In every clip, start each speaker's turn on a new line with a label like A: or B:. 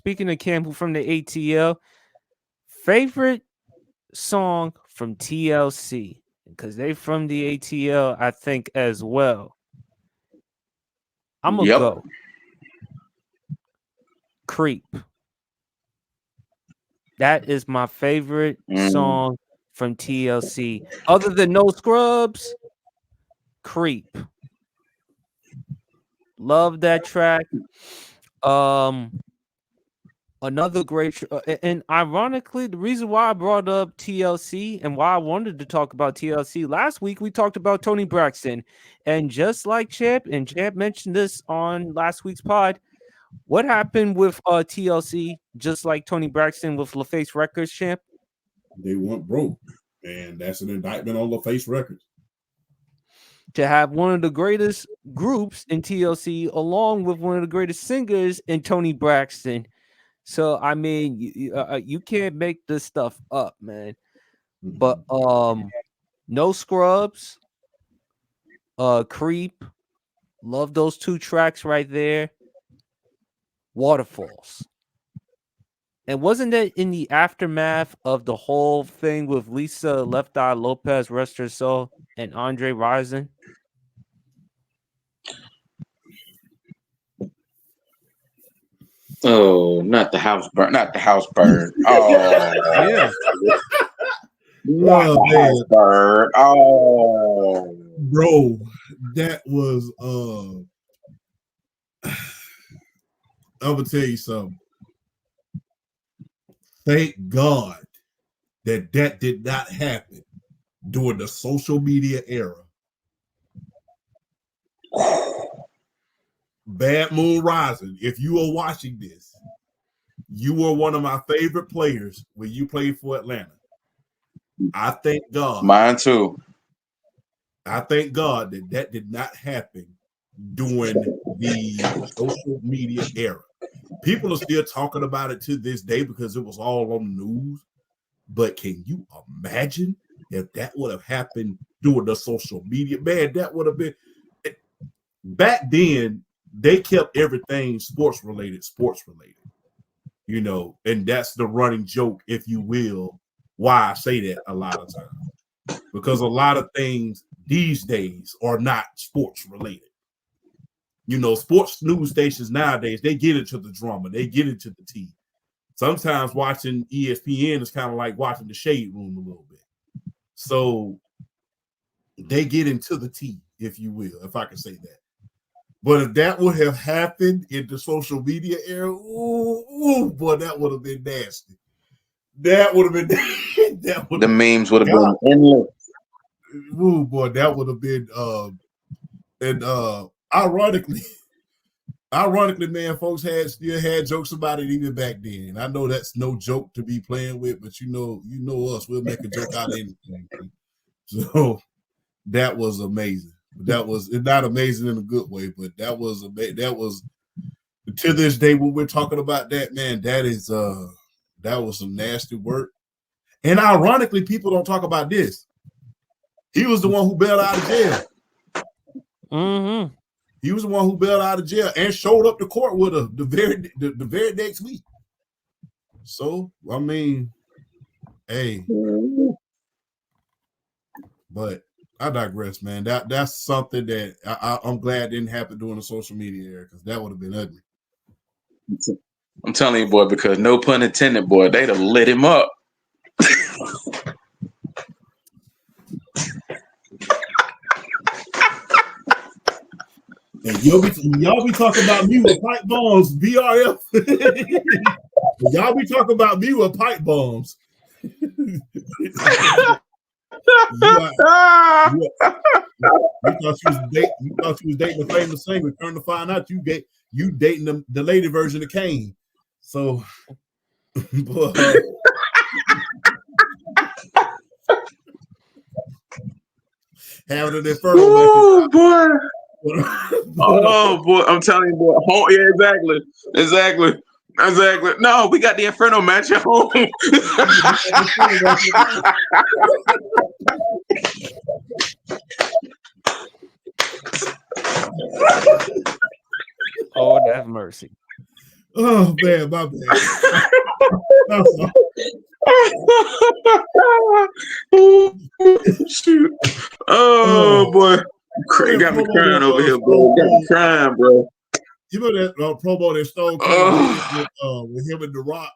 A: speaking of Campbell from the ATL, favorite song from TLC because they from the ATL, I think as well. I'm gonna
B: Yep.
A: go Creep. That is my favorite song from TLC. Other than No Scrubs, Creep. Love that track. Another great and ironically, the reason why I brought up TLC and why I wanted to talk about TLC last week, we talked about Tony Braxton, and just like Champ mentioned this on last week's pod. What happened with TLC? Just like Tony Braxton with LaFace Records, Champ.
C: They went broke, and that's an indictment on LaFace Records.
A: To have one of the greatest groups in TLC along with one of the greatest singers in Tony Braxton. So I mean, you can't make this stuff up, man. But No Scrubs, Creep, love those two tracks right there. Waterfalls. And wasn't that in the aftermath of the whole thing with Lisa Left Eye Lopez, rest her soul, and Andre Rison?
B: Oh, not the house burn. Not the house burn. Oh,
A: Yeah.
B: Not the house burn. Oh,
C: bro, that was I'm gonna tell you something. Thank God that did not happen during the social media era. Bad Moon Rising, if you are watching this, you were one of my favorite players when you played for Atlanta. I thank God.
B: Mine too.
C: I thank God that did not happen during the social media era. People are still talking about it to this day because it was all on the news. But can you imagine if that would have happened during the social media? Man, that would have been back then. They kept everything sports related, you know, and that's the running joke, if you will, why I say that a lot of times, because a lot of things these days are not sports related. You know, sports news stations nowadays, they get into the drama, they get into the tea. Sometimes watching ESPN is kind of like watching the Shade Room a little bit. So they get into the tea, if you will, if I can say that. But if that would have happened in the social media era, ooh, boy, that would have been nasty. That would have been that would
B: the memes would have been endless.
C: Ooh, boy, that would have been ironically, man, folks still had jokes about it even back then. I know that's no joke to be playing with, but you know us, we'll make a joke out of anything. So that was amazing. That was not amazing in a good way, but that was to this day when we're talking about that, man, that was some nasty work. And ironically, people don't talk about this. He was the one who bailed out of jail.
A: Mm-hmm.
C: He was the one who bailed out of jail and showed up to court with her the very next week. So I mean, hey, but I digress, man. That's something that I'm glad didn't happen during the social media era, because that would have been ugly.
B: I'm telling you, boy, because no pun intended, boy, they'd have lit him up.
C: And y'all be talking about me with pipe bombs, BRF. Y'all be talking about me with pipe bombs. You thought you was dating a famous singer. Turn to find out you dating the lady version of Kane. So, but, having an inferno.
B: Oh boy! Oh boy! I'm telling you, boy. Oh, yeah, exactly. No, we got the Inferno match at home.
A: Oh, have mercy.
C: Oh man, my bad.
B: Oh, shoot. Oh boy. Got me crying over here, bro. Got me crying, bro.
C: You know that promo that Stone Cold did with him and The Rock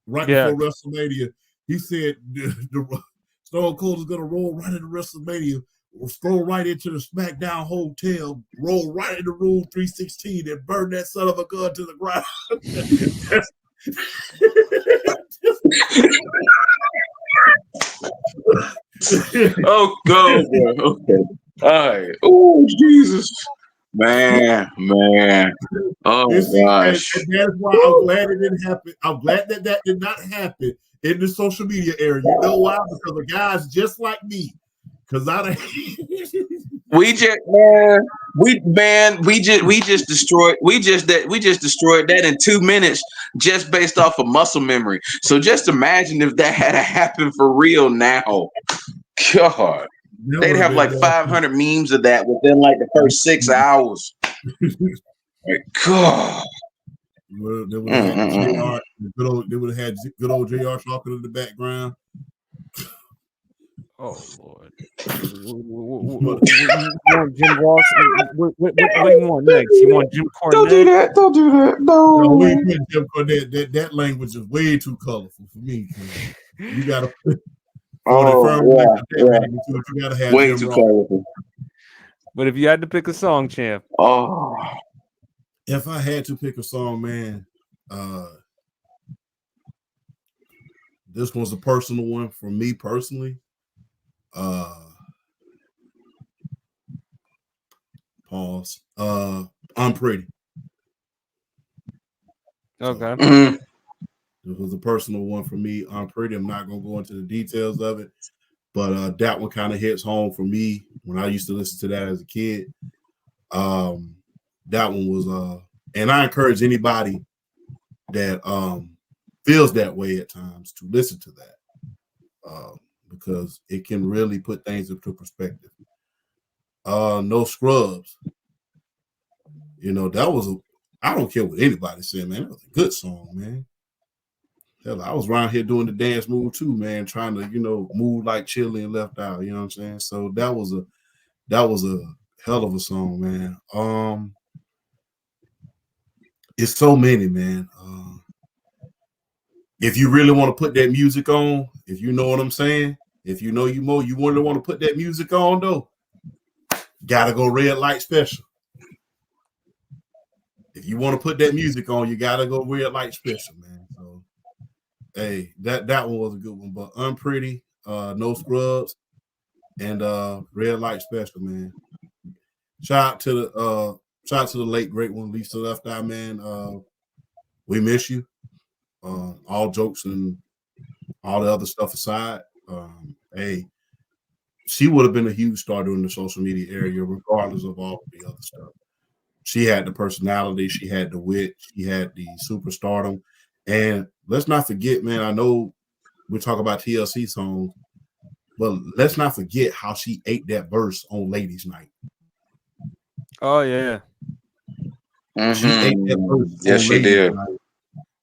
C: right before WrestleMania? He said the Stone Cold is going to roll right into WrestleMania, or scroll right into the SmackDown hotel, roll right into Room 316, and burn that son of a gun to the ground.
B: Oh, go, bro. Okay. All right. Oh, Jesus. Man. Oh, gosh.
C: And that's why I'm glad it didn't happen. I'm glad that did not happen in the social media era. You know why? Because of guys just like me. Because
B: we just destroyed that in 2 minutes just based off of muscle memory. So just imagine if that had to happen for real now. God, they'd have like 500 memes of that within like the first 6 hours. Like, God.
C: They would have had JR, they would have had good old JR talking in the background.
A: Oh Lord! You want Jim Ross? What do you want next? You want Jim Cornette?
B: Don't do that! Don't do that! No,
C: we ain't putting Jim Cornette. That language is way too colorful for me. You got to. You got to have
B: way
C: Jim
B: too
C: Ross.
B: colorful.
A: But if you had to pick a song, champ.
B: Oh.
C: If I had to pick a song, man, this was a personal one for me personally. Pause. I'm Pretty.
A: Okay.
B: Mm-hmm.
C: It was a personal one for me. I'm Pretty. I'm not going to go into the details of it, but that one kind of hits home for me when I used to listen to that as a kid. That one was and I encourage anybody that feels that way at times to listen to that because it can really put things into perspective. No Scrubs. You know, that was I don't care what anybody said, man. That was a good song, man. Hell, I was around here doing the dance move too, man, trying to, move like Chili and Left Out, you know what I'm saying? So that was a hell of a song, man. It's so many, man. If you really want to put that music on, if you know what I'm saying, if you know you really want to put that music on, though, gotta go Red Light Special. If you want to put that music on, you gotta go Red Light Special, man. So, hey, that one was a good one. But Unpretty, No Scrubs, and Red Light Special, man. Shout out to the late great one, Lisa Left Eye, man. We miss you. All jokes and all the other stuff aside, hey, she would have been a huge star during the social media area, regardless of all of the other stuff. She had the personality, she had the wit, she had the superstardom. And let's not forget, man, I know we talk about TLC songs, but let's not forget how she ate that verse on Ladies Night.
A: Oh, yeah.
B: Mm-hmm.
C: She ate that verse
B: yes, she did.
C: Night.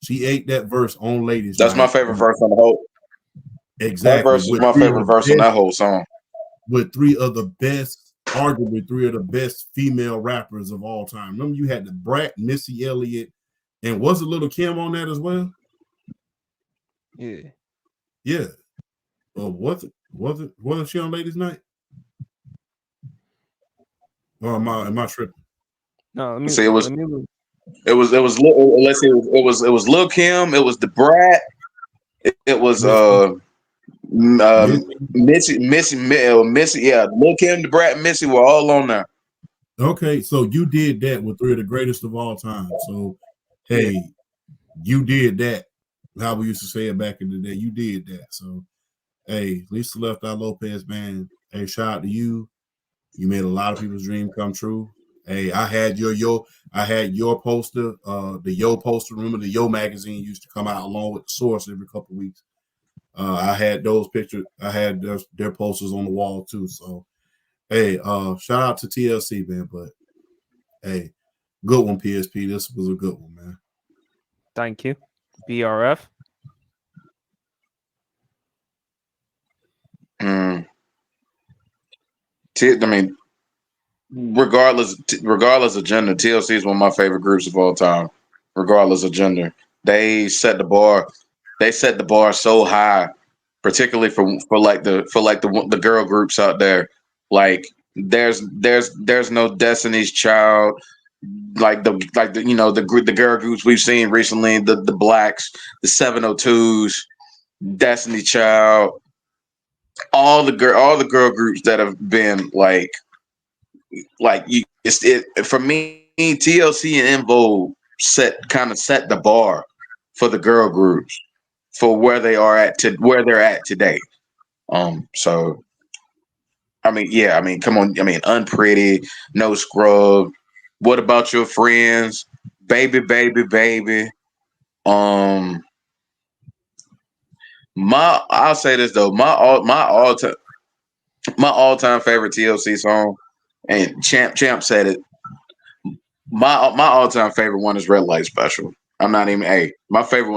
C: She ate that verse on Ladies
B: That's
C: Night.
B: my favorite verse on the whole.
C: Exactly.
B: That verse is my favorite verse on that whole song.
C: With arguably three of the best female rappers of all time. Remember, you had the Brat, Missy Elliott, and was it Little Kim on that as well?
A: Yeah.
C: Yeah. Wasn't she on Ladies Night? Or am I tripping?
B: No, let me see. It was Lil Kim. It was the Brat. It was Missy. Yeah, Lil Kim, the Brat, Missy were all on there.
C: Okay, so you did that with three of the greatest of all time. So, hey, you did that. How we used to say it back in the day. You did that. So, hey, Lisa Left Eye Lopez, man. Hey, shout out to you. You made a lot of people's dream come true. Hey, I had your poster, the Yo poster. Remember the Yo magazine used to come out along with the Source every couple of weeks. I had those pictures. I had their posters on the wall too. So, hey, shout out to TLC, man. But hey, good one, PSP. This was a good one, man.
A: Thank you. BRF.
B: Mm. I mean, regardless of gender, TLC is one of my favorite groups of all time. Regardless of gender, they set the bar. They set the bar so high, particularly for the girl groups out there. Like there's no Destiny's Child, the girl groups we've seen recently, the Blacks, the 702s, Destiny Child, all the girl groups that have been for me, TLC and Invo set the bar for the girl groups for where they're at today. So I mean, yeah, I mean, come on, I mean, Unpretty, No Scrub. What about your friends, baby, baby, baby? Um, I'll say this though, my all time favorite TLC song, and Champ said it. My all time favorite one is Red Light Special. I'm not even my favorite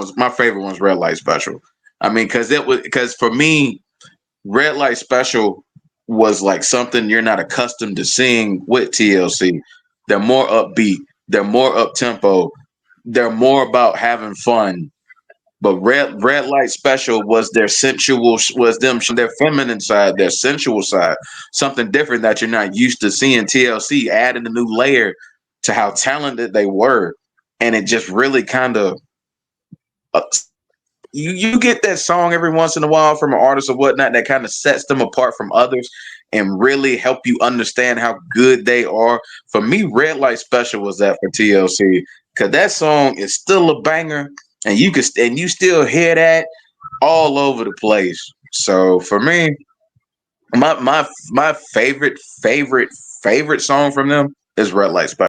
B: one's Red Light Special. I mean, because for me, Red Light Special was like something you're not accustomed to seeing with TLC. They're more upbeat. They're more up tempo. They're more about having fun. But Red Light Special was them showing their feminine side, their sensual side, something different that you're not used to seeing. TLC adding a new layer to how talented they were, and it just really kind of uh, you get that song every once in a while from an artist or whatnot that kind of sets them apart from others and really help you understand how good they are. For me, Red Light Special was that for TLC because that song is still a banger, and you still hear that all over the place. So for me, my favorite song from them is Red Light Special.